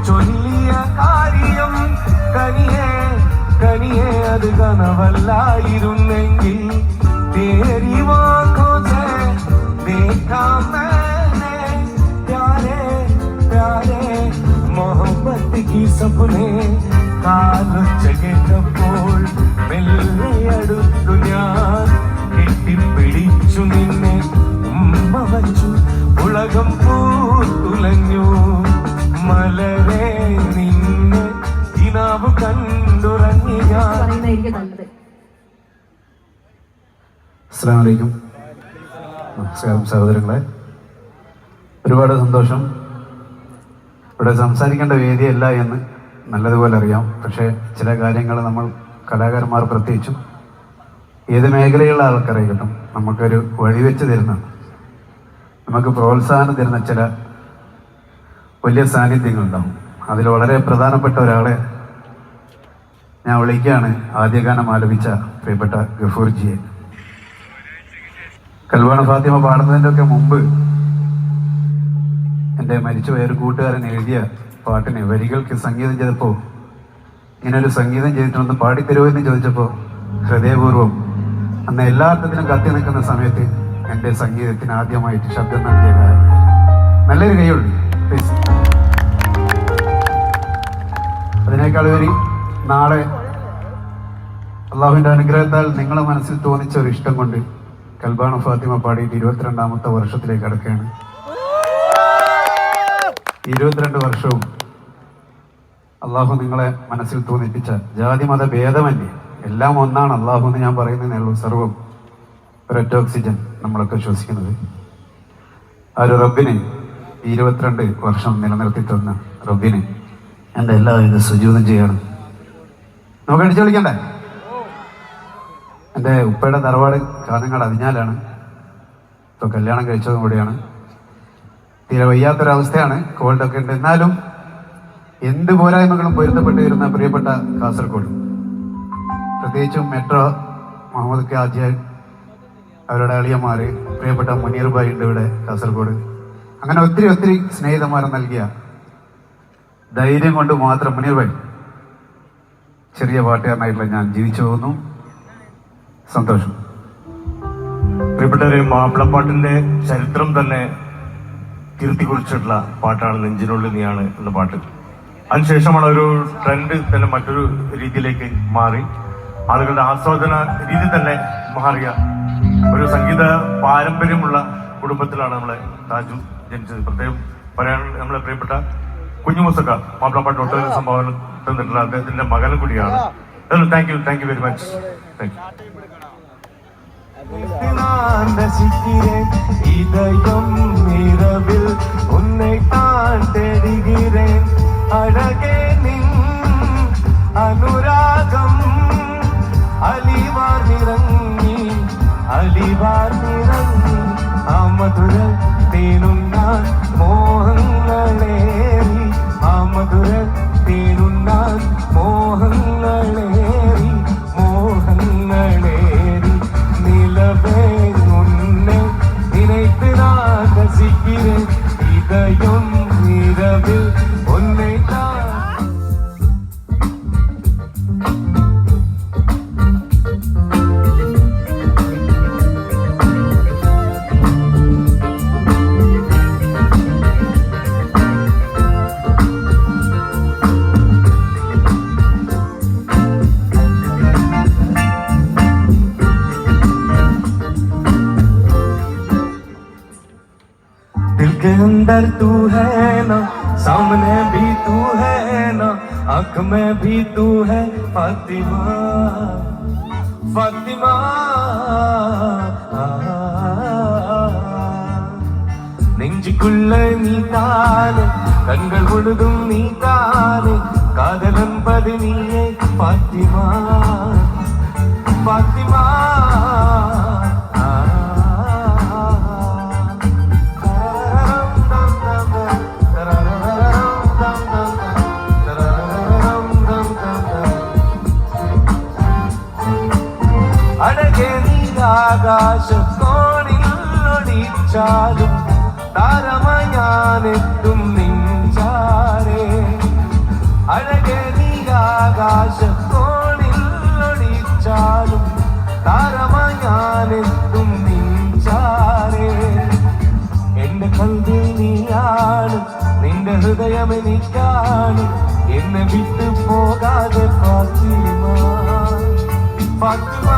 ചൊല്ലിയ കാര്യം കനിയെ കനിയെ അത് കനവല്ലായിരുന്നെങ്കിൽ തേരി വാക്കോ സേ ദേഖാ मैंने प्यारे प्यारे मोहब्बत की सपने കാലൊച്ച കേട്ടപ്പോൾ മെല്ലെ അടുത്തു ഞാൻ കെട്ടിപ്പിടിച്ചു നിന്നെ ഉമ്മ വച്ചു ഉലകം പൂത്തുലഞ്ഞു മലരെ നിന്നെ ഇനാവ് കണ്ടുറങ്ങി ഞാൻ. അസ്സലാമു അലൈക്കും. നമസ്കാരം സഹോദരങ്ങളെ, ഒരുപാട് സന്തോഷം. ഇവിടെ സംസാരിക്കേണ്ട വേദിയല്ല എന്ന് നല്ലതുപോലെ അറിയാം. പക്ഷേ ചില കാര്യങ്ങൾ നമ്മൾ കലാകാരന്മാർ പ്രത്യേകിച്ചും ഏത് മേഖലയുള്ള ആൾക്കറിയട്ടും നമുക്കൊരു വഴിവെച്ച് തരുന്ന, നമുക്ക് പ്രോത്സാഹനം തരുന്ന ചില വലിയ സാന്നിധ്യങ്ങളുണ്ടാവും. അതിൽ വളരെ പ്രധാനപ്പെട്ട ഒരാളെ ഞാൻ വിളിക്കുകയാണ്. ആദ്യ ഗാനം ആലപിച്ച പ്രിയപ്പെട്ട ഗഫൂർജിയെ. കൽവാണ ഫാത്തിമ പാടുന്നതിൻ്റെ ഒക്കെ മുമ്പ് എൻ്റെ മരിച്ചുപോയ ഒരു കൂട്ടുകാരൻ എഴുതിയ പാട്ടിന് വരികൾക്ക് സംഗീതം ചെയ്തപ്പോൾ ഇങ്ങനൊരു സംഗീതം ചെയ്തിട്ടൊന്ന് പാടിത്തരുമോ എന്ന് ചോദിച്ചപ്പോൾ ഹൃദയപൂർവ്വം അന്ന് എല്ലാ അർത്ഥത്തിനും കത്തി നിൽക്കുന്ന സമയത്ത് എൻ്റെ സംഗീതത്തിന് ആദ്യമായിട്ട് ശബ്ദം നൽകിയ കാര്യം. നല്ലൊരു കൈയുള്ളൂ പ്ലീസ്. അതിനേക്കാൾ ഒരു നാളെ അള്ളാഹുവിൻ്റെ അനുഗ്രഹത്താൽ നിങ്ങളെ മനസ്സിൽ തോന്നിച്ച ഒരു ഇഷ്ടം കൊണ്ട് കൽബാണ ഫാത്തിമ പാടിയിട്ട് 22ാമത്തെ വർഷത്തിലേക്ക് കടക്കുകയാണ്. 22 വർഷവും അള്ളാഹു നിങ്ങളെ മനസ്സിൽ തോന്നിപ്പിച്ച ജാതി മത ഭേദമല്ലേ, എല്ലാം ഒന്നാണ് അള്ളാഹു എന്ന് ഞാൻ പറയുന്നതേ ഉള്ളൂ. സർവം ഒരൊറ്റ ഓക്സിജൻ നമ്മളൊക്കെ ശ്വസിക്കുന്നത്. ആ ഒരു റബ്ബിനെ 22 വർഷം നിലനിർത്തി തന്ന റബ്ബിനെ എൻ്റെ എല്ലാവിധ സുജൂദം ചെയ്യണം. നമുക്ക് അടിച്ചു കളിക്കണ്ടേ? എൻ്റെ ഉപ്പയുടെ തറവാട് കാഞ്ഞങ്ങാട് അതിഞ്ഞാലാണ്. ഇപ്പോൾ കല്യാണം കഴിച്ചതും കൂടിയാണ്. തീരെ വയ്യാത്തൊരവസ്ഥയാണ്, കോൾഡൊക്കെ ഉണ്ട്. എന്നാലും എന്ത് പോരായ്മകളും പൊരുത്തപ്പെട്ട് വരുന്ന പ്രിയപ്പെട്ട കാസർഗോഡ്, പ്രത്യേകിച്ചും മെട്രോ മുഹമ്മദ് ഖാജിയാൻ, അവരുടെ അളിയന്മാർ, പ്രിയപ്പെട്ട മുനീർ ഭായി ഉണ്ട് ഇവിടെ കാസർഗോഡ്. അങ്ങനെ ഒത്തിരി ഒത്തിരി സ്നേഹിതന്മാരെ നൽകിയ ധൈര്യം കൊണ്ട് മാത്രം മുനീർ ഭായി ചെറിയ പാട്ടുകാരനായിട്ടുള്ള ഞാൻ ജീവിച്ചു പോകുന്നു. സന്തോഷം. പ്രിയപ്പെട്ടവരെ, മാപ്പിളപ്പാട്ടിന്റെ ചരിത്രം തന്നെ തിരുത്തി കുറിച്ചിട്ടുള്ള പാട്ടാണ് നെഞ്ചിനുള്ളിൽ നീയാണ് എന്ന പാട്ട്. അതിനുശേഷമാണ് ഒരു ട്രെൻഡ് തന്നെ മറ്റൊരു രീതിയിലേക്ക് മാറി, ആളുകളുടെ ആസ്വാദന രീതി തന്നെ മാറിയ ഒരു സംഗീത പാരമ്പര്യമുള്ള കുടുംബത്തിലാണ് നമ്മളെ താജു ജനിച്ചത്. പ്രത്യേകം പറയാൻ നമ്മളെ പ്രിയപ്പെട്ട കുഞ്ഞുമുസക്ക മാപ്പിളപ്പാട്ട് ഒട്ടേറെ സംഭാവന തന്നിട്ടുള്ള അദ്ദേഹത്തിന്റെ മകനും കൂടിയാണ്. Thank you very much. Thank you. இதயம் இரவில் உன்னை தான் தேடுகிறேன். அழகே நின் அனுராகம் அலிவார் நிறங்கி அலிவார் நிறங்கி ஆமதுர தேனுன்னான் மோகங்களேறி ஆமதுர தேனுன்னான் மோகங்களேறி மோகங்களேறி நிலவே உன்னை நினைத்து நான் ரசிக்கிறேன். இதயம் இரவில் உன்னை தான். के अंदर तू है ना, सामने भी तू है ना, आँख में भी तू है फातिमा फातिमा. நெஞ்சுக்குள்ள நீ தானே, கண்கள் முழுதும் நீ தானே, காதல் என்பது நீயே फातिमा फातिमा. ആകാശക്കോണിൽ ഒളിച്ചാലും താരമയാനെത്തും നിഞ്ചാരേ. ആകാശത്തോളിൽ ഒളിച്ചാലും താരമായി ഞാനെത്തും നിൻചാരേ. എന്റെ കൽവിൽ നീയാണ്, നിന്റെ ഹൃദയം എനിക്കാണ്, എന്നെ വിട്ടു പോകാതെ ഫാത്തിമ ഫാത്തിമ.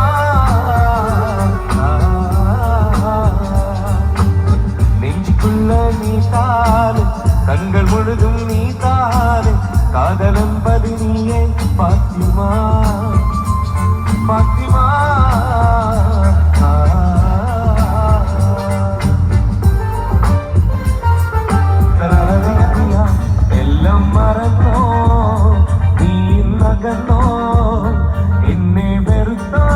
നെഞ്ചുക്കുള്ള നീ താന്, കண்கள் മുഴുതും നീ താന്, കാതലെമ്പത് നീയെ ഫാത്തിമ ഫാത്തിമ. എല്ലാം മറന്നോ നീ നകന്നോ, എന്നെ വെറുത്തോ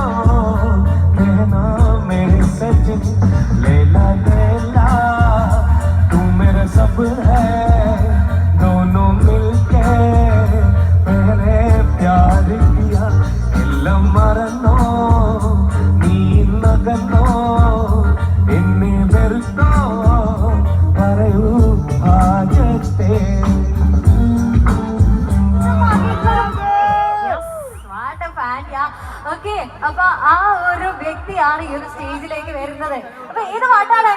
कहना मेरे सजन, लैला लैला तू मेरा सब है, दोनों मिलके मैंने प्यार किया. എല്ലാം മറന്നോ നീ നകന്നോ, എന്നെ വെറുത്തോ പറയൂ ആജത്തെ. ഓക്കെ, അപ്പൊ ആ ഒരു വ്യക്തിയാണ് ഈ ഒരു സ്റ്റേജിലേക്ക് വരുന്നത്. അപ്പൊ ഏത് പാട്ടാണ്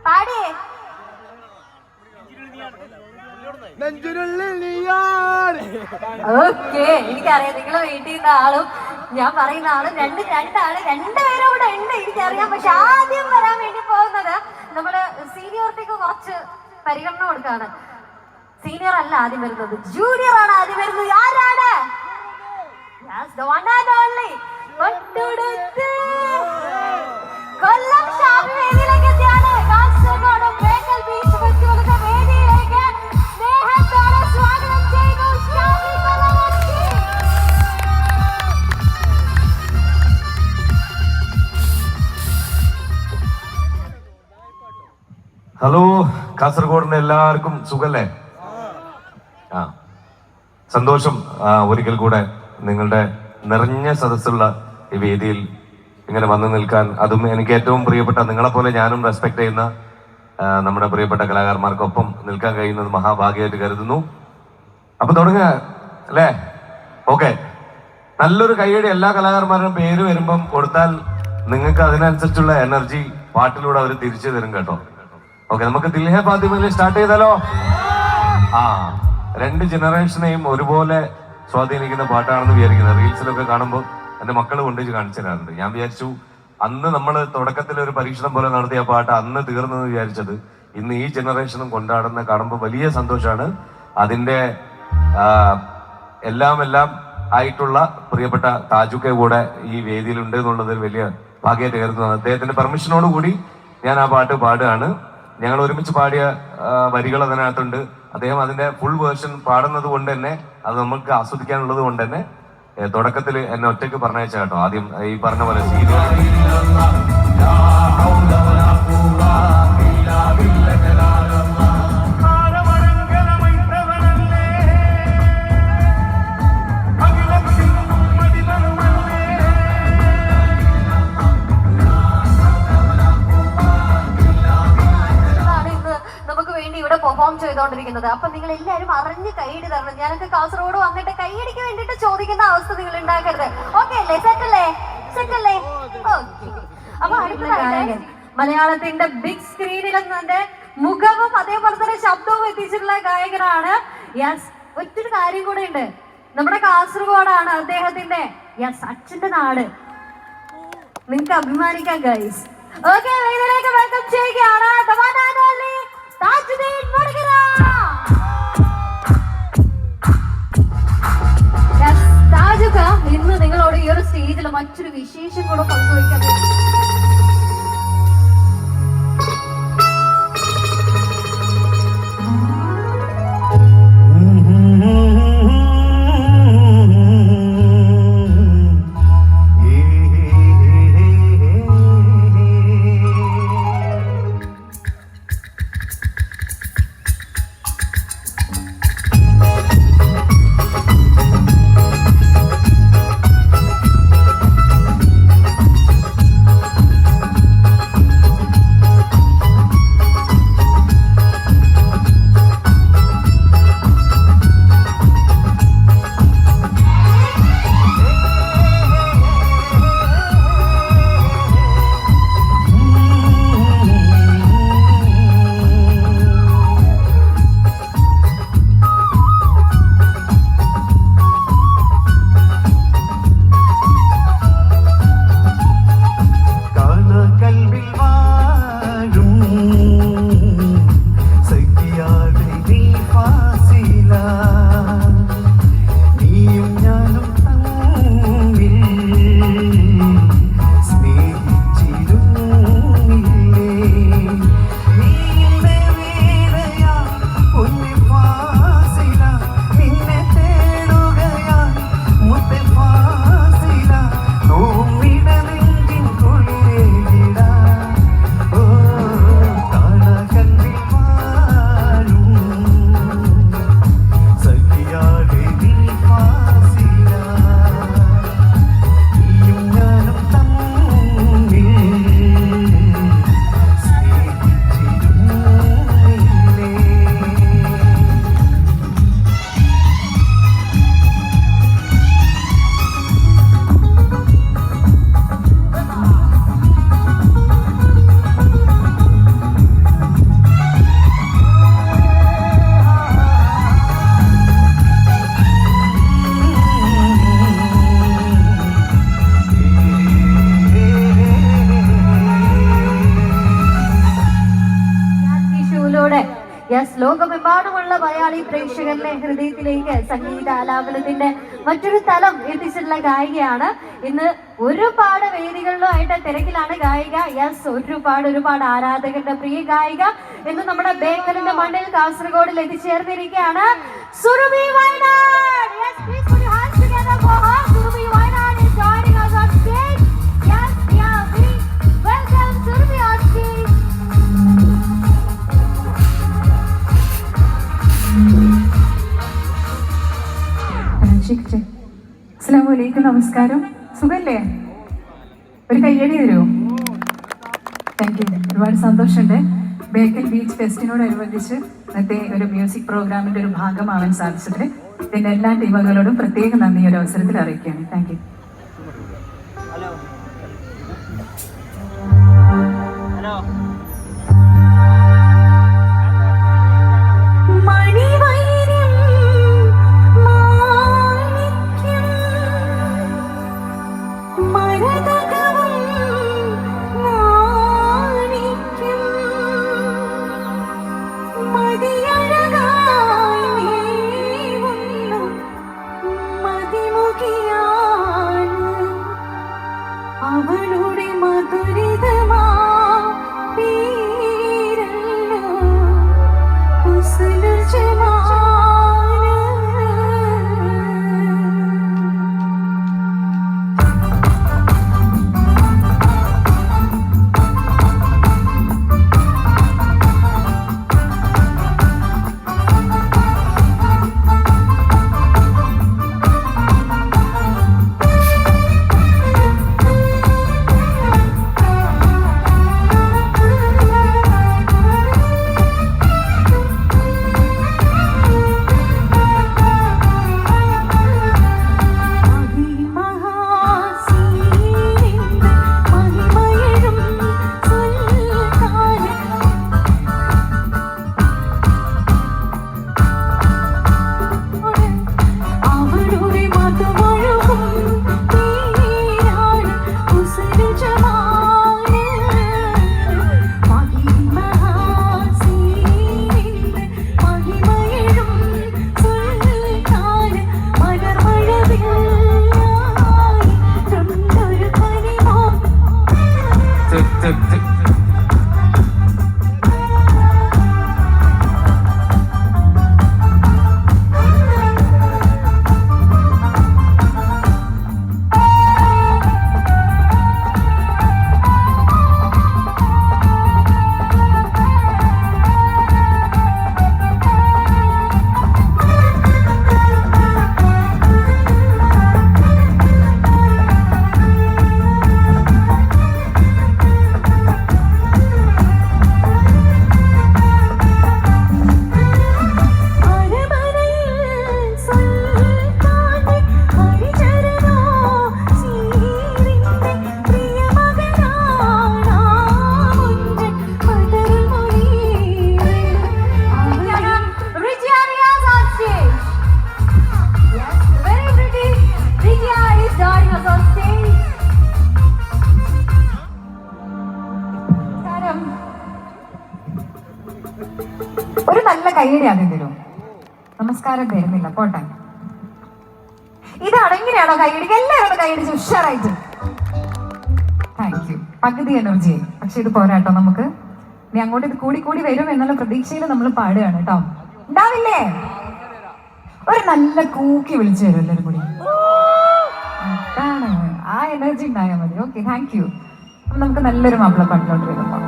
പാടിയേ? ഓക്കെ, എനിക്കറിയാം നിങ്ങൾ വീട്ടിൽ നിന്ന് ആളും ഞാൻ പറയുന്ന ആളും രണ്ടാണ്, രണ്ടുപേരും ഇവിടെ ഉണ്ട് എനിക്കറിയാം. പക്ഷെ ആദ്യം വരാൻ വേണ്ടി പോകുന്നത് നമ്മള് സീനിയോറിറ്റിക്ക് കുറച്ച് പരിഗണന കൊടുക്കാണ്. സീനിയർ അല്ല ആദ്യം വരുന്നത്, ജൂനിയർ ആണ് ആദ്യം വരുന്നത്. ആരാണ്? The one and only കൊല്ലം ഷാഫി വേദിയിലേക്ക് എത്തിയാണ്. കാസർഗോഡ് ബേക്കൽ ബീച്ച് ഫെസ്റ്റിവലിന്റെ വേദിയിലേക്ക് സ്നേഹത്തോടെ സ്വാഗതം ചെയ്യുന്നു ഷാഫി കൊല്ലമച്ചി. ഹലോ, കാസർഗോഡിന്റെ എല്ലാവർക്കും സുഖല്ലേ? സന്തോഷം ഒരിക്കൽ കൂടെ നിങ്ങളുടെ നിറഞ്ഞ സദസ്സുള്ള ഈ വേദിയിൽ ഇങ്ങനെ വന്നു നിൽക്കാൻ. അതും എനിക്ക് ഏറ്റവും പ്രിയപ്പെട്ട നിങ്ങളെപ്പോലെ ഞാനും റെസ്പെക്ട് ചെയ്യുന്ന നമ്മുടെ പ്രിയപ്പെട്ട കലാകാരന്മാർക്കൊപ്പം നിൽക്കാൻ കഴിയുന്നത് മഹാഭാഗ്യമായിട്ട് കരുതുന്നു. അപ്പൊ തുടങ്ങുക അല്ലേ? ഓക്കെ, നല്ലൊരു കൈയടി എല്ലാ കലാകാരന്മാരുടെയും പേര് വരുമ്പം കൊടുത്താൽ നിങ്ങൾക്ക് അതിനനുസരിച്ചുള്ള എനർജി പാട്ടിലൂടെ അവർ തിരിച്ചു തരും കേട്ടോ. ഓക്കെ, നമുക്ക് ദിൽഹേ ഫാത്തിമയിൽ സ്റ്റാർട്ട് ചെയ്താലോ? രണ്ട് ജനറേഷനെയും ഒരുപോലെ സ്വാധീനിക്കുന്ന പാട്ടാണെന്ന് വിചാരിക്കുന്നത്. റീൽസിലൊക്കെ കാണുമ്പോൾ എൻ്റെ മക്കൾ കൊണ്ടുവച്ച് കാണിച്ചു തരാറുണ്ട്. ഞാൻ വിചാരിച്ചു അന്ന് നമ്മൾ തുടക്കത്തിൽ ഒരു പരീക്ഷണം പോലെ നടത്തിയ പാട്ട് അന്ന് തീർന്നെന്ന് വിചാരിച്ചത് ഇന്ന് ഈ ജനറേഷനും കൊണ്ടാടുന്ന കാണുമ്പോൾ വലിയ സന്തോഷമാണ്. അതിൻ്റെ എല്ലാം ആയിട്ടുള്ള പ്രിയപ്പെട്ട താജുക്കെ കൂടെ ഈ വേദിയിലുണ്ട് എന്നുള്ളത് വലിയ ഭാഗ്യമായിട്ട് കരുതുന്നത്. അദ്ദേഹത്തിന്റെ പെർമിഷനോടുകൂടി ഞാൻ ആ പാട്ട് പാടുകയാണ്. ഞങ്ങൾ ഒരുമിച്ച് പാടിയ വരികൾ അതിനകത്തുണ്ട്. അദ്ദേഹം അതിന്റെ ഫുൾ വേർഷൻ പാടുന്നത് കൊണ്ട് തന്നെ അത് നമുക്ക് ആസ്വദിക്കാനുള്ളത് കൊണ്ട് തന്നെ തുടക്കത്തിൽ എന്നെ ഒറ്റയ്ക്ക് പറഞ്ഞയച്ച കേട്ടോ. ആദ്യം ഈ പറഞ്ഞ പോലെ പെർഫോം ചെയ്തുകൊണ്ടിരിക്കുന്നത്. അപ്പൊ നിങ്ങൾ എല്ലാവരും അറിഞ്ഞ് കൈയടി തരണം. ഞാനൊക്കെ കാസർഗോഡ് വന്നിട്ട് കൈയടിക്ക് വേണ്ടിട്ട് ചോദിക്കുന്ന അവസ്ഥ നിങ്ങൾ ഉണ്ടാക്കരുത്. ഓക്കെ അല്ലേ? സെറ്റല്ലേ? സെറ്റല്ലേ? അപ്പൊ അടുത്ത മലയാളത്തിന്റെ ബിഗ് സ്ക്രീനിൽ നിന്നെ മുഖവും അതേപോലെ തന്നെ ശബ്ദവും എത്തിച്ചിട്ടുള്ള ഗായകനാണ്. യെസ്, ഒറ്റൊരു കാര്യം കൂടെ ഉണ്ട്. നമ്മുടെ കാസർഗോഡാണ് അദ്ദേഹത്തിന്റെ അച്ഛന്റെ നാട്. നിങ്ങൾക്ക് അഭിമാനിക്കാം ഗൈസ്. ഓക്കെ, വേദിയിലേക്ക് വെൽക്കം ചെയ്യുകയാണ് താജുദ്ദീൻ മുരുകര. താജുക ഇന്ന് നിങ്ങളോട് ഈ ഒരു സ്റ്റേജിൽ മറ്റൊരു വിശേഷം കൂടെ പങ്കുവയ്ക്കാൻ ലോകമെമ്പാടുമുള്ള മലയാളി പ്രേക്ഷകരുടെ ഹൃദയത്തിലേക്ക് സംഗീതാലാപനത്തിന്റെ മറ്റൊരു തലം എത്തിച്ചിട്ടുള്ള ഗായികയാണ്. ഇന്ന് ഒരുപാട് വേദികളിലുമായിട്ട് തിരക്കിലാണ് ഗായിക. യെസ്, ഒരുപാട് ആരാധകരുടെ പ്രിയ ഗായിക ഇന്ന് നമ്മുടെ ബേക്കലിന്റെ മണ്ണിൽ കാസർഗോഡിൽ എത്തിച്ചേർന്നിരിക്കുകയാണ്. Surabhi Wayanad. Yes, please put your hands together for her. Surabhi Wayanad is joining us on stage. Yes, yeah, we welcome Surabhi on stage. അസ്സലാമലൈക്കും, നമസ്കാരം. സുഖല്ലേ? ഒരു കയ്യടി തരുമോ? Thank you. ഒരുപാട് സന്തോഷമുണ്ട്. ബേക്കൽ ബീച്ച് ഫെസ്റ്റിനോടനുബന്ധിച്ച് ഇന്നത്തെ ഒരു മ്യൂസിക് പ്രോഗ്രാമിന്റെ ഒരു ഭാഗമാവാൻ സാധിച്ചതിൽ ഇതിന്റെ എല്ലാ ടീമുകളോടും പ്രത്യേകം നന്ദി ഒരു അവസരത്തിൽ അറിയിക്കുകയാണ്. Thank you. അവളുടെ മധുരിതമാ പേരല്ലോ ഹുസ്നുൽ ജമാൽ. ഒരു നല്ല കൈയടി ആദ്യം തരും. നമസ്കാരം തരുന്നില്ല, പോട്ടെ. ഇതാണ് ഇങ്ങനെയാണോ കൈയടിക്കുക? എല്ലാവരും കൈയടിച്ച് ഉഷാറായിട്ട്. Thank you. പകുതി എനർജി, പക്ഷെ ഇത് പോരാട്ടോ. നമുക്ക് ഇനി അങ്ങോട്ട് ഇത് കൂടി വരും എന്നുള്ള പ്രതീക്ഷയിൽ നമ്മൾ പാടുകയാണ് കേട്ടോ. ഉണ്ടാവില്ലേ? ഒരു നല്ല കൂക്കി വിളിച്ചു തരും എല്ലാവരും കൂടി. അതാണ് ആ എനർജി ഉണ്ടായാൽ മതി. Okay, thank you. അപ്പൊ നമുക്ക് നല്ലൊരു മാപ്പിളപ്പാട്ടിലോട്ട് വരുമ്പോ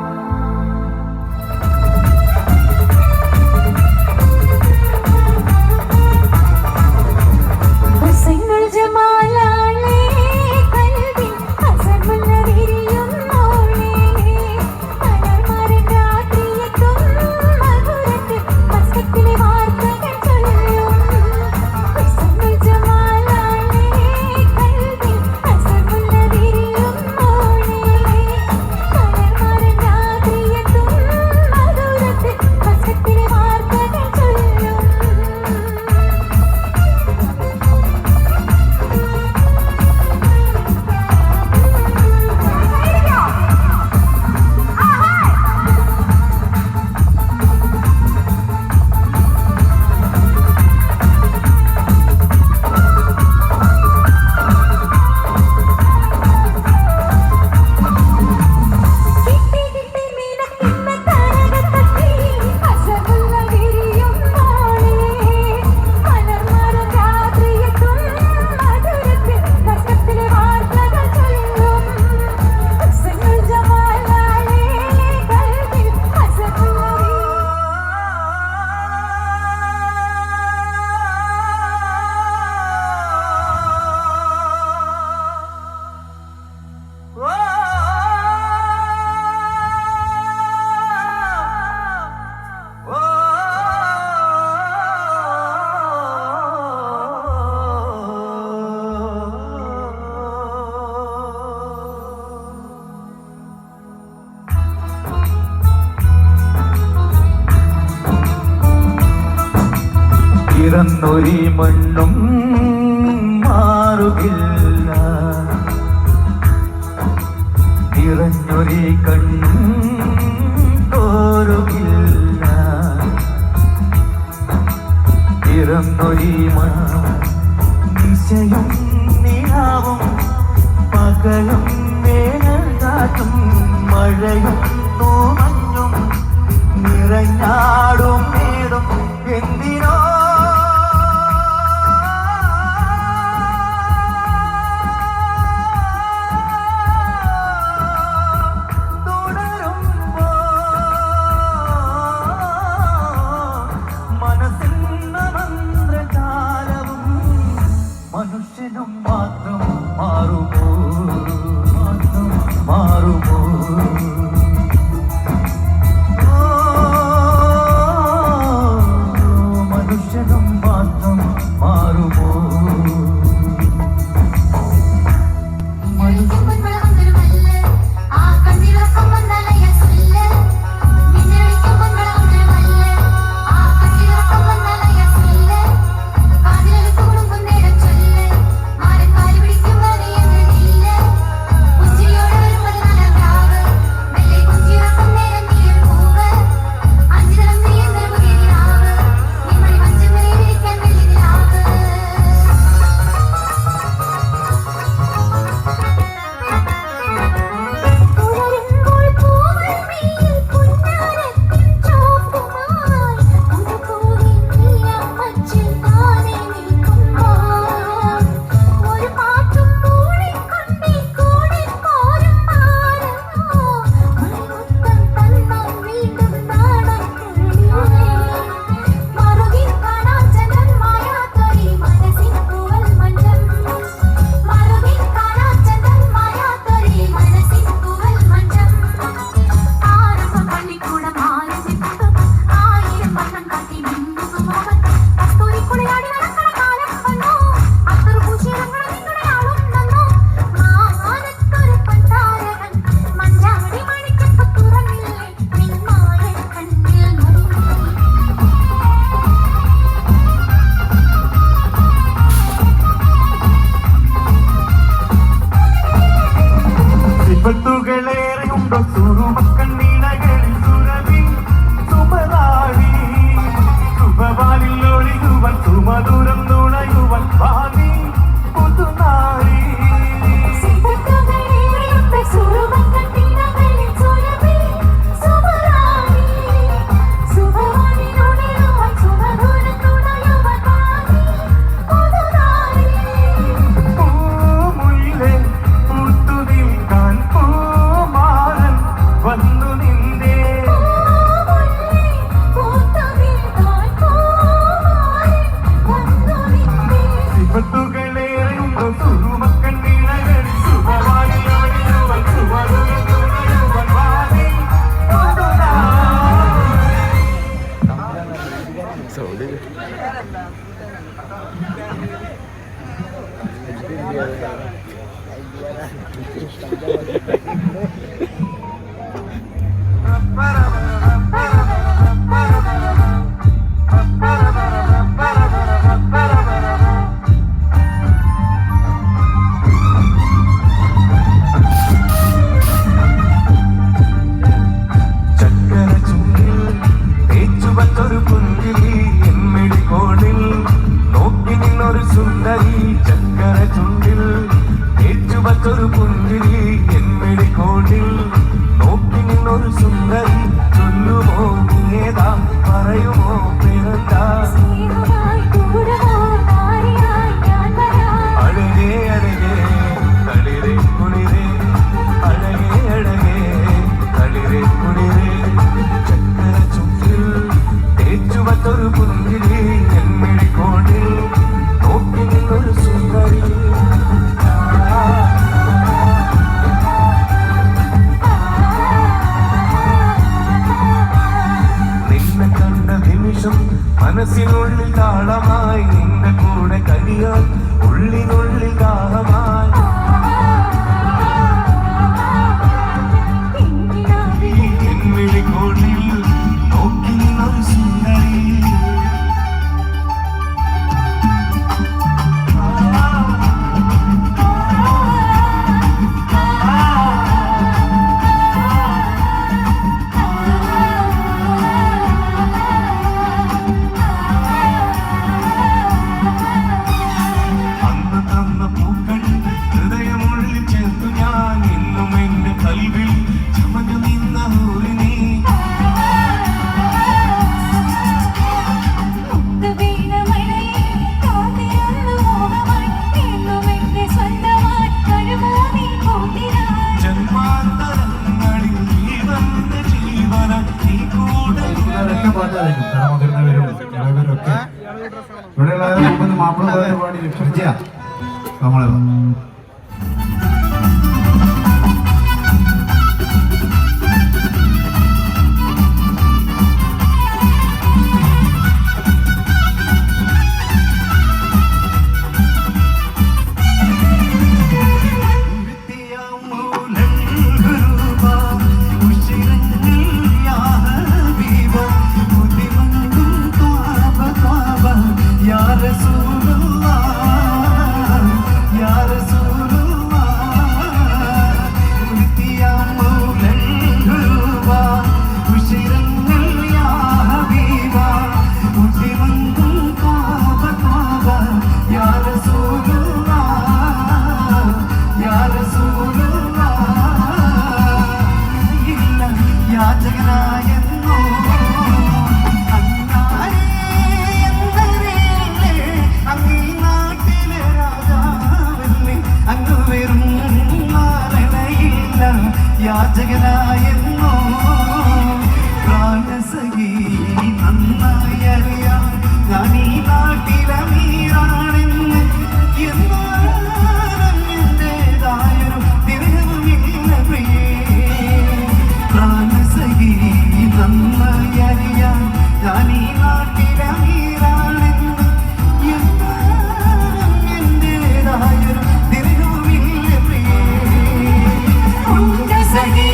ഹുസ്നുൽ ജമാലാലേ കൽബിൻ ഹസനുൽ വിരിയുന്നോളേ മലർമരൻ രാത്രിയെത്തും മധുരത്തിൽ മസ്കത്തിലെ വാർത്തകൾ ചൊല്ലും. ഹുസ്നുൽ ജമാലാലേ കൽബിൻ ഹസനുൽ വിരിയുന്നോളേ മലർമരൻ പിറന്നൊരി മണ്ണും മാറുകില്ല, നിറഞ്ഞൊരി കണ്ണും തോരുകില്ല. പിറന്നൊരി ദിശയും നിലാവും പകലും വേനൽക്കാറ്റും മഴയും മഞ്ഞും നിറഞ്ഞാടും നേടും എന്തിനോ തുടരുമ്പോ മനസ്സിന്ന മന്ത്രജാലവും മനുഷ്യനും മാത്രം മാറുമോ, മാറുമോ? മനുഷ്യനും മാത്രം മാറുമോ? േറെയുണ്ടോ സുറുമക്കണ്ണീണകളിൽ സുരവി സുമരാളി സുഭവാനിൽ ഒളിയുവൻ സുമധുരം നുണയുവൻ ഭാവി പുതുനാളി. പൂമുല്ലേ പൂത്തു നിൽക്കാൻ പൂമാരൻ വന്നു നിന്റെ സിഫത്തുകളേറെയുണ്ടോ സുറുമക്കണ്ണീണകളിൽ സുഭവാനിൽ ഒളിയുവൻ സുമധുരം നുണയുവൻ ഭാവി ചക്കര ചുണ്ടിൽ തേച്ചുവച്ചൊരു പുഞ്ചിരി എമ്മിടിക്കോണിൽ നോക്കി നിന്നൊരു സുന്ദരി. ചക്കര ചുണ്ടിൽ തേച്ചുവച്ചൊരു പുഞ്ചിരി എമ്മിടിക്കോണിൽ ഇവിടെയുള്ള 30 മാപ്പിള പാടി വിളിച്ചാ നമ്മള് യാചകനായെന്നോ പ്രാണസഖി നന്നായി അറിയാം ഞാൻ ഈ നാട്ടിലമീറാണെന്ന് എന്നാലും എന്റേതായൊരു തിരവുമില്ല പ്രിയേ പ്രാണസഖി നന്നായി അറിയാം ഞാൻ ഈ നാട്ടിലമീറാണെന്ന് എന്നാലും എന്റേതായൊരു തിരവുമില്ല പ്രിയേ സഖി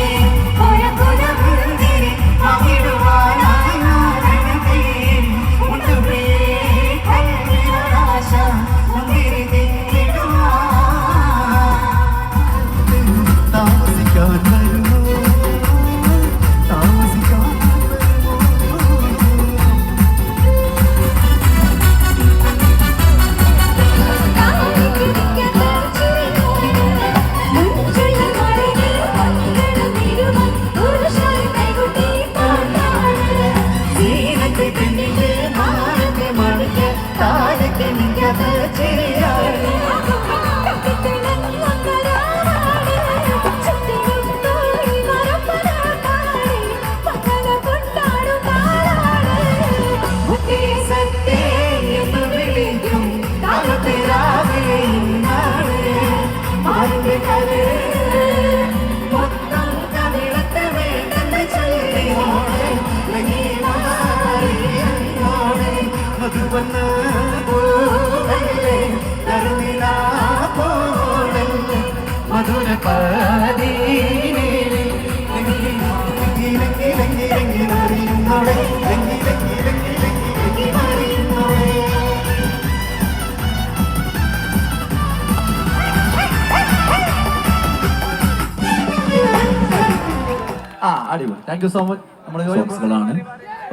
അടിപൊളി. Thank you so much. നമ്മളാണ്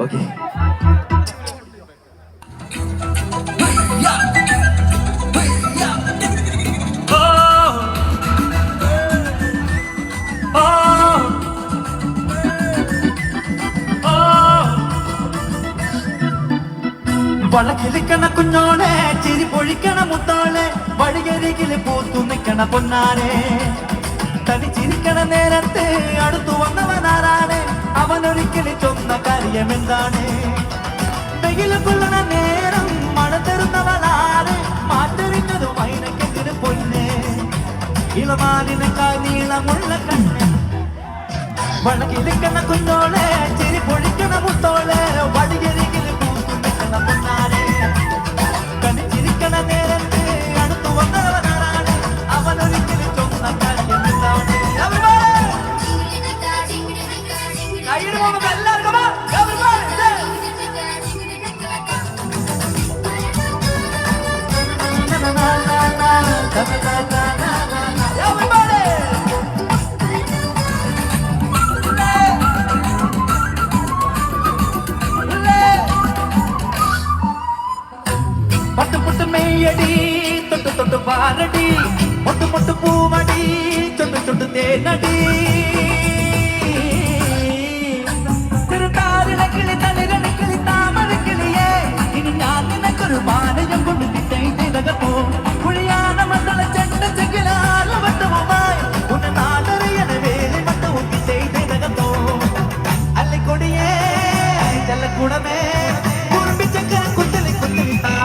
ഓക്കെ. വളക്കിലിക്കണ കുഞ്ഞോളെ ചിരി പൊഴിക്കണ മുത്തോളെ വഴിയരികില് പൂത്തു നിക്കണ പൊന്നാനെ തനിച്ചിരിക്കണ നേരത്ത് അടുത്തു വന്നവനാരാണ് അവനൊരിക്കല് ചൊന്ന കാര്യമെന്താണ് വെയില് കൊള്ളണ നേരം മഴ തരുന്നവനാണ് മാറ്ററിഞ്ഞതു മൈനക്കെതിന് പൊന്നെ ഇളമാലിനേക്കാൾ നീളമുള്ള കണ്ണ് വളക്കിലിക്കണ കുഞ്ഞോളെ ചിരി പൊഴിക്കണ മുത്തോളെ വഴിയരികില് പൂത്തു നിക്കണ പൊന്നാനെ തനിച്ചിരിക്കണ നേരത്ത് അടുത്തു വന്നവനാരാണ് അവനൊരിക്കല് ചൊന്ന കാര്യമെന്താണ് പട്ടുപൊട്ട് മെയ്യടി തൊട്ട് തൊട്ട് പാരടി പൊട്ട് പൊട്ട് പൂമടി ചൊട്ട് ചൊട്ട് തേനടി തിരുത്താരിളക്കിളി തളിരണിക്കിളി താമരക്കിളിയേ ഇനി ഞാൻ നിനക്കൊരു മാലയം കൊണ്ട് തിട്ടകത്തോ കുഴിയാന മണ്ഡല ചെണ്ട ചെങ്കിലാല വട്ടവുമായി ഉന്ന നാടറിയണ വേലി മട്ടവും തിട്ടകത്തോ അല്ലിക്കൊടിയേ ചെല്ലക്കൂടമേ കുറുമ്പിച്ചക്ക കുത്തലി കുത്തലി താ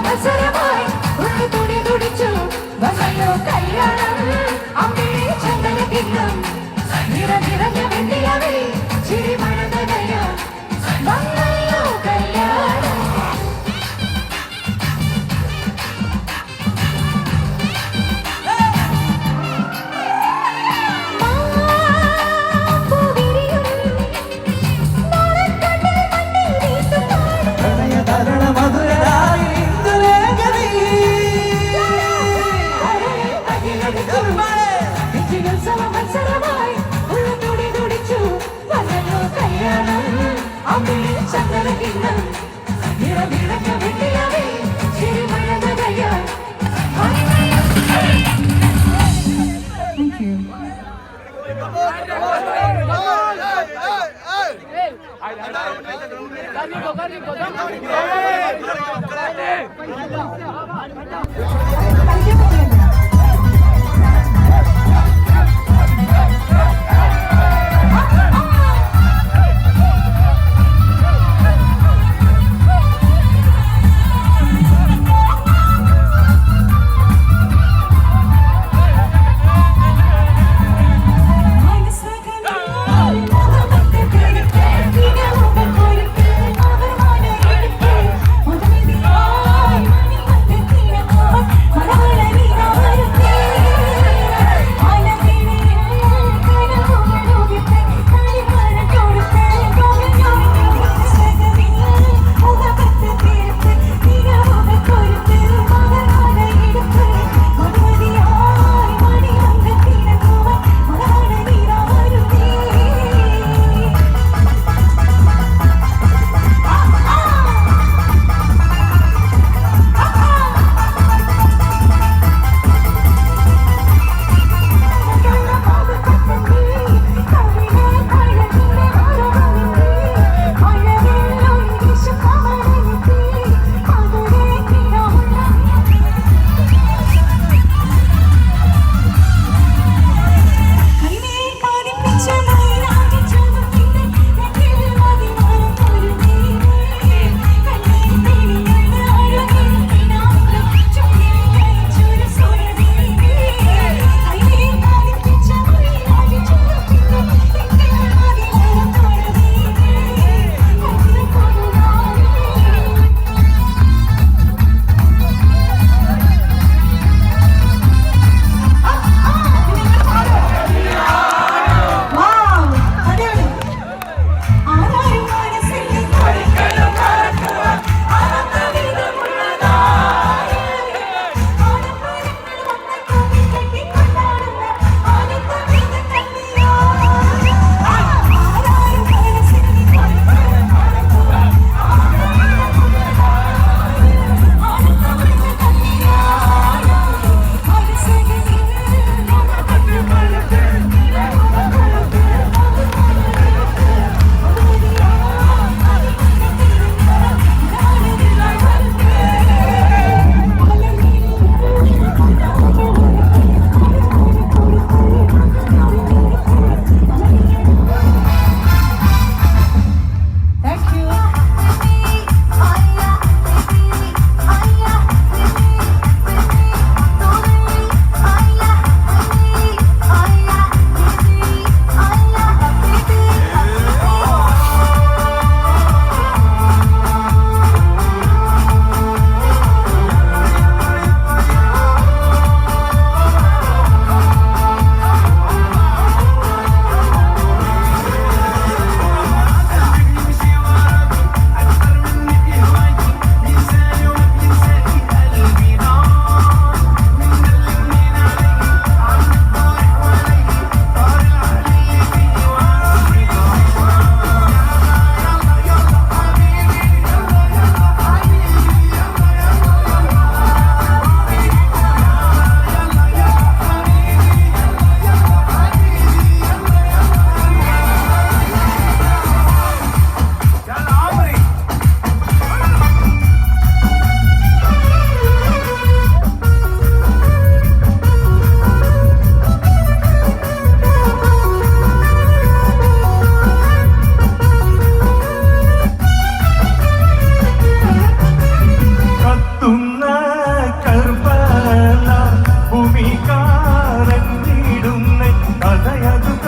മത്സരമായി ഉള്ളു തുടി തുടിച്ചു വന്നല്ലോ കല്യാണം അമ്പിളി ചന്ദനക്കിണ്ണം നിറഞ്ഞ വെള്ളിയാവേ ചിരി മഴനനയ വന്നല്ലോ കല്യാണം പ്രണയതരണ മധുരനായി ഇന്ദുലേഖനീ. മത്സരമായി ഉള്ളു തുടി തുടിച്ചു വന്നല്ലോ കല്യാണം അമ്പിളി ചന്ദനക്കിണ്ണം നിറഞ്ഞ വെള്ളിയാവേ ചിരി മഴനനയ Thank you.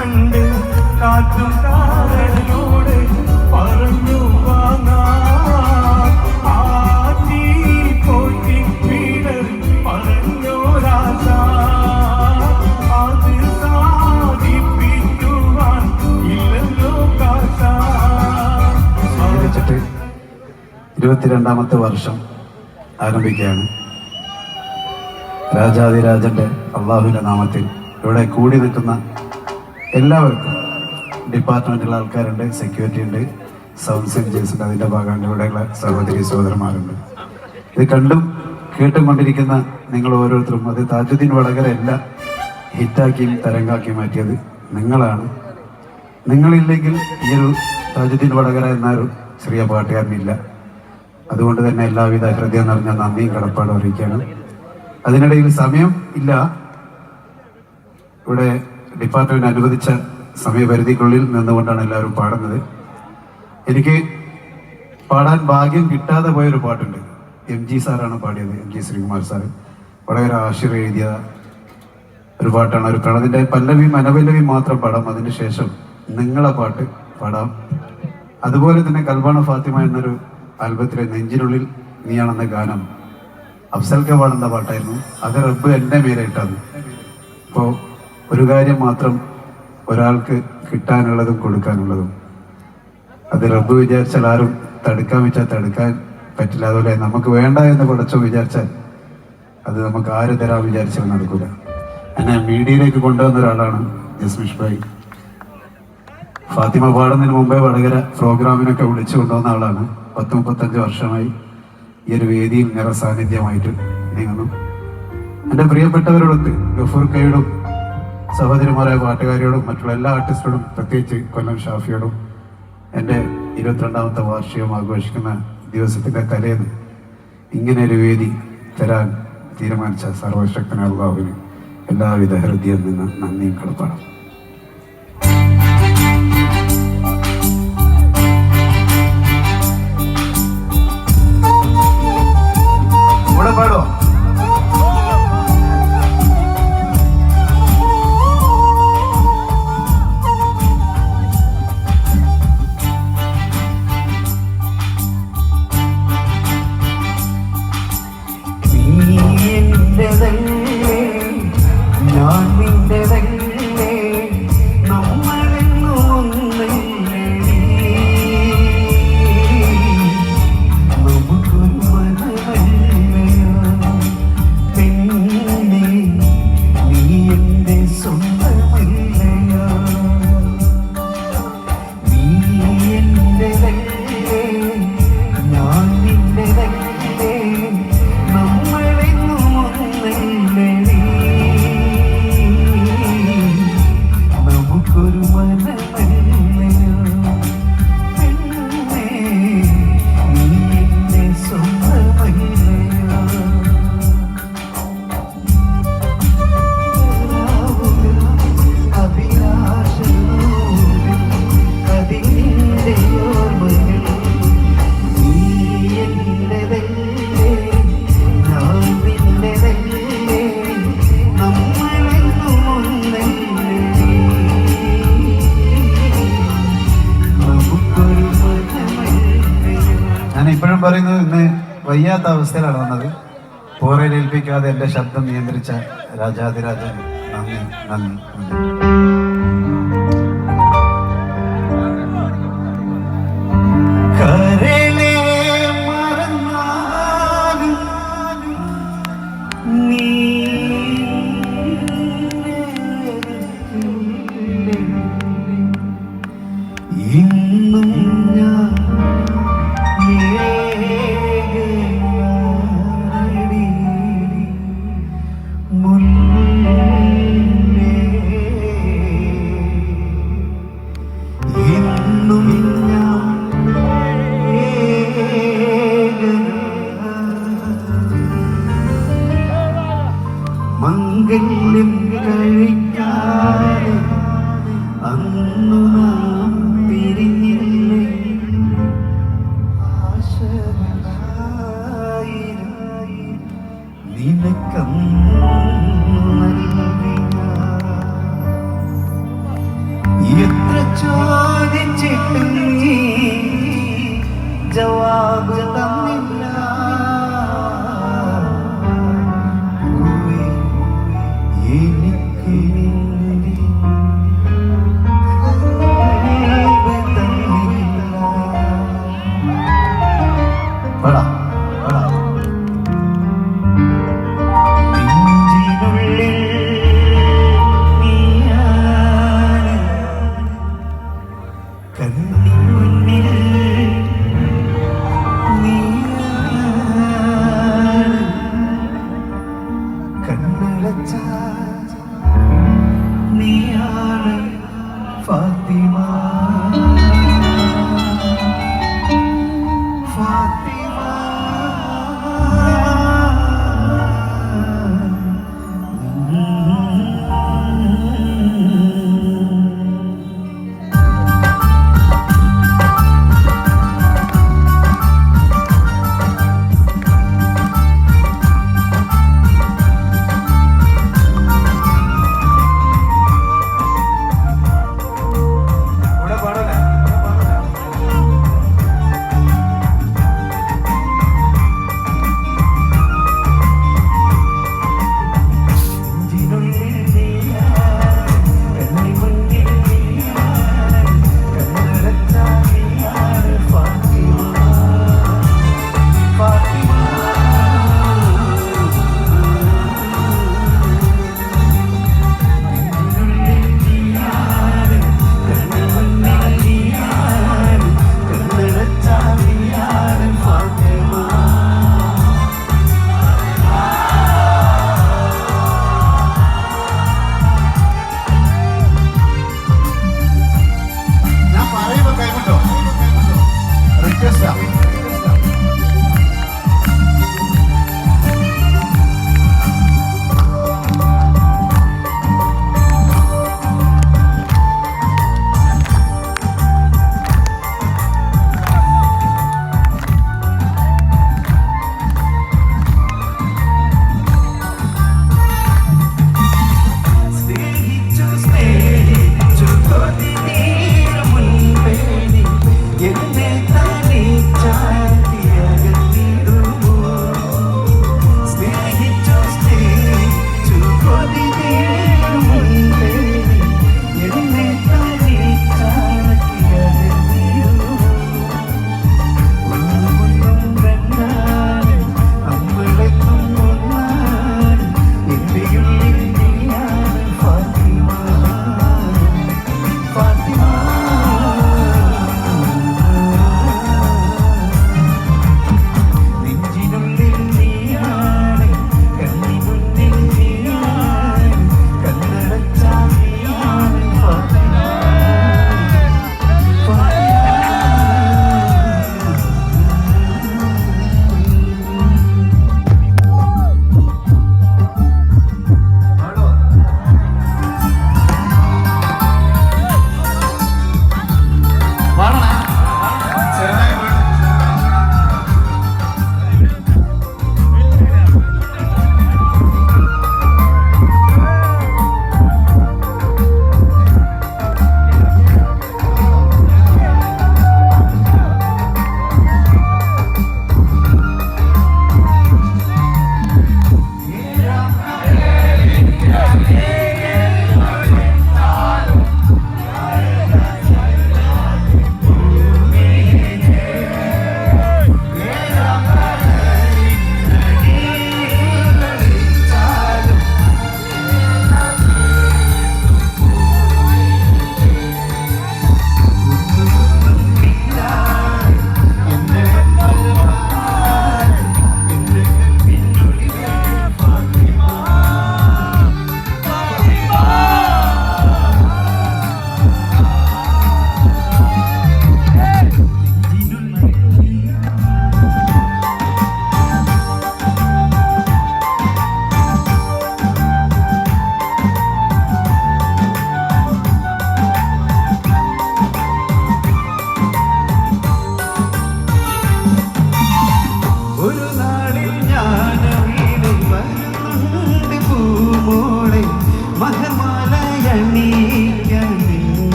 കണ്ട് കാറ്റും കാരനോട് പറഞ്ഞു വാങ്ങാൻ ആറ്റി പോറ്റി വീടർ പറഞ്ഞോരാശ അത് സാധിപ്പിക്കുവാൻ ഇല്ലല്ലോ കാശ. സ്വീകരിച്ചിട്ട് 22ാമത്തെ വർഷം ആരംഭിക്കുകയാണ്. രാജാതിരാജന്റെ അള്ളാഹുവിന്റെ നാമത്തിൽ ഇവിടെ കൂടി നിൽക്കുന്ന എല്ലാവർക്കും, ഡിപ്പാർട്ട്മെന്റിലെ ആൾക്കാരുണ്ട്, സെക്യൂരിറ്റി ഉണ്ട്, സൗണ്ട് എഞ്ചിനീയേഴ്സ് ഉണ്ട്, അതിന്റെ ഭാഗമാണ് ഇവിടെയുള്ള സഹോദരി സഹോദരന്മാരുണ്ട്. ഇത് കണ്ടും കേട്ടും കൊണ്ടിരിക്കുന്ന നിങ്ങൾ ഓരോരുത്തരും, അത് താജുദ്ദീൻ വടകര എല്ലാം ഹിറ്റാക്കിയും തരംഗാക്കി മാറ്റിയത് നിങ്ങളാണ്. നിങ്ങളില്ലെങ്കിൽ ഈ ഒരു താജുദ്ദീൻ വടകര എന്നൊരു ചെറിയ പാട്ടുകാരനില്ല. അതുകൊണ്ട് തന്നെ എല്ലാവിധ ഹൃദയം നിറഞ്ഞ നന്ദിയും കടപ്പാടും അറിയിക്കുകയാണ്. അതിനിടയിൽ സമയം ഇല്ല. ഇവിടെ ഡിപ്പാർട്ട്മെന്റ് അനുവദിച്ച സമയപരിധിക്കുള്ളിൽ നിന്നുകൊണ്ടാണ് എല്ലാവരും പാടുന്നത്. എനിക്ക് പാടാൻ ഭാഗ്യം കിട്ടാതെ പോയൊരു പാട്ടുണ്ട്. MG സാറാണ് പാടിയത്, MG ശ്രീകുമാർ സാറ്. വളരെ ആശീർ എഴുതിയ ഒരു പാട്ടാണ്. ഒരു പ്രണതിൻ്റെ പല്ലവിയും അനപല്ലവിയും മാത്രം പാടാം, അതിന് ശേഷം നിങ്ങളെ പാട്ട് പാടാം. അതുപോലെ തന്നെ കൽബാണ ഫാത്തിമ എന്നൊരു ആൽബത്തിലെ നെഞ്ചിനുള്ളിൽ നീയാണെന്ന ഗാനം അഫ്സൽക്ക പാടുന്ന പാട്ടായിരുന്നു. അത് റബ്ബ് എൻ്റെ മേലെ ഇട്ടത്. ഇപ്പോൾ ഒരു കാര്യം മാത്രം, ഒരാൾക്ക് കിട്ടാനുള്ളതും കൊടുക്കാനുള്ളതും. അത് റബ്ബ് വിചാരിച്ചാൽ ആരും തടുക്കാൻ വെച്ചാൽ തടുക്കാൻ പറ്റില്ല. അതുപോലെ നമുക്ക് വേണ്ട എന്ന് പടച്ചോ വിചാരിച്ചാൽ അത് നമുക്ക് ആര് തരാൻ വിചാരിച്ചാൽ നടക്കില്ല. എന്നെ മീഡിയയിലേക്ക് കൊണ്ടുവന്ന ഒരാളാണ് ജസ്മിഷ് ഭായി. ഫാത്തിമ പാടുന്നതിന് മുമ്പേ വടകര പ്രോഗ്രാമിനൊക്കെ വിളിച്ചു കൊണ്ടുവന്ന ആളാണ്. 30-35 വർഷമായി ഈ ഒരു വേദിയിൽ നിറസാന്നിധ്യമായിട്ട് നീങ്ങുന്നു. എൻ്റെ പ്രിയപ്പെട്ടവരോടൊത്ത് ഗഫൂർ കൈയോടും സഹോദരിമാരായ പാട്ടുകാരിയോടും മറ്റുള്ള എല്ലാ ആർട്ടിസ്റ്റോടും, പ്രത്യേകിച്ച് കൊല്ലം ഷാഫിയോടും എൻ്റെ 22ാമത്തെ വാർഷികം ആഘോഷിക്കുന്ന ദിവസത്തിൻ്റെ തലേന്ന് ഇങ്ങനെ ഒരു വേദി തരാൻ തീരുമാനിച്ച സർവശക്തനായ അല്ലാഹുവിന് എല്ലാവിധ ഹൃദയം നിന്ന് നന്ദിയും കടപ്പാടും. ഇവിടെ പാടോ? ഞാൻ നിന്റെതല്ലേ, നമ്മളെങ്ങും ഒന്നല്ലേ, നമുക്കൊരു മനമല്ലയോ പെണ്ണേ, നീ എന്റെ സ്വന്തമല്ലയോ, നീ എന്റെതല്ലേ, ഞാൻ നിന്റെതല്ലേ, നമ്മളെങ്ങും ഒന്നല്ലേ, നമുക്കൊരു മനമല്ലയോ പെണ്ണേ, നീ എന്റെ സ്വന്തമല്ലയോ. അഭിലാഷമോടെ അതിനിന്റെ ഓർമ്മകൾ, നീ എന്റെതല്ലേ, ഞാൻ നിന്റെതല്ലേ, നമ്മളെങ്ങും ഒന്നല്ലേ, നമുക്കൊരു മനമല്ലയോ. ഞാൻ ഇപ്പോഴും പറയുന്നത്, ഇന്ന് വയ്യാത്ത അവസ്ഥയിലാണ് വന്നത്. പോറേലേൽപ്പിക്കാതെ എൻ്റെ ശബ്ദം നിയന്ത്രിച്ച രാജാതിരാജൻ നന്ദി നന്ദി നന്ദി. കരളെ മറന്നാലും നീ ഇന്നും ഞാൻ ഏകനാടി മുല്ലേ ചോദിച്ചിട്ടും നീ ജവാ